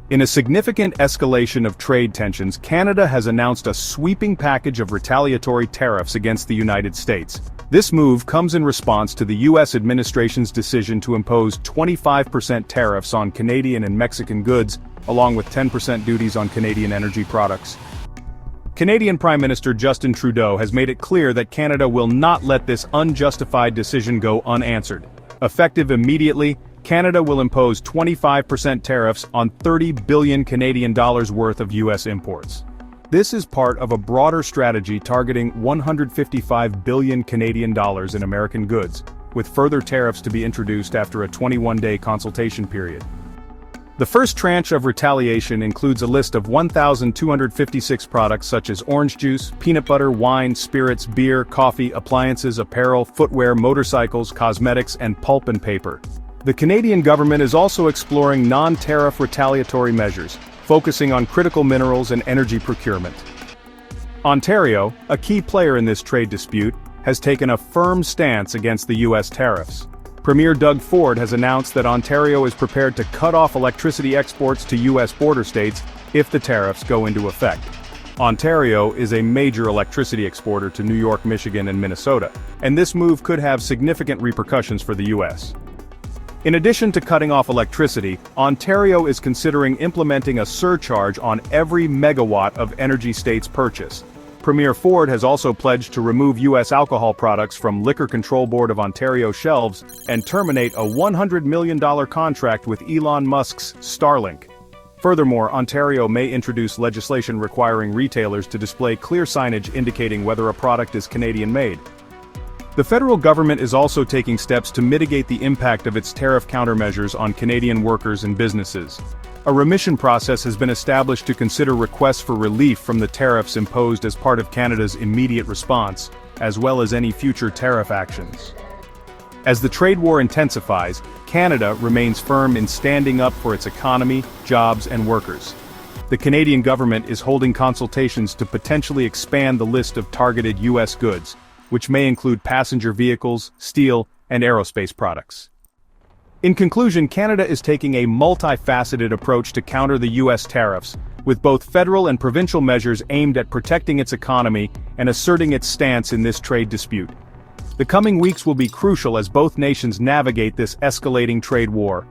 In a significant escalation of trade tensions, Canada has announced a sweeping package of retaliatory tariffs against the United States. This move comes in response to the U.S. administration's decision to impose 25% tariffs on Canadian and Mexican goods, along with 10% duties on Canadian energy products. Canadian Prime Minister Justin Trudeau has made it clear that Canada will not let this unjustified decision go unanswered. Effective immediately, Canada will impose 25% tariffs on 30 billion Canadian dollars worth of U.S. imports. This is part of a broader strategy targeting 155 billion Canadian dollars in American goods, with further tariffs to be introduced after a 21-day consultation period. The first tranche of retaliation includes a list of 1,256 products such as orange juice, peanut butter, wine, spirits, beer, coffee, appliances, apparel, footwear, motorcycles, cosmetics, and pulp and paper. The Canadian government is also exploring non-tariff retaliatory measures, focusing on critical minerals and energy procurement. Ontario, a key player in this trade dispute, has taken a firm stance against the U.S. tariffs. Premier Doug Ford has announced that Ontario is prepared to cut off electricity exports to U.S. border states if the tariffs go into effect. Ontario is a major electricity exporter to New York, Michigan, and Minnesota, and this move could have significant repercussions for the U.S. In addition to cutting off electricity, Ontario is considering implementing a surcharge on every megawatt of energy states purchase. Premier Ford has also pledged to remove U.S. alcohol products from Liquor Control Board of Ontario shelves and terminate a $100 million contract with Elon Musk's Starlink. Furthermore, Ontario may introduce legislation requiring retailers to display clear signage indicating whether a product is Canadian-made. The federal government is also taking steps to mitigate the impact of its tariff countermeasures on Canadian workers and businesses. A remission process has been established to consider requests for relief from the tariffs imposed as part of Canada's immediate response, as well as any future tariff actions. As the trade war intensifies, Canada remains firm in standing up for its economy, jobs, and workers. The Canadian government is holding consultations to potentially expand the list of targeted U.S. goods, which may include passenger vehicles, steel, and aerospace products. In conclusion, Canada is taking a multifaceted approach to counter the U.S. tariffs, with both federal and provincial measures aimed at protecting its economy and asserting its stance in this trade dispute. The coming weeks will be crucial as both nations navigate this escalating trade war.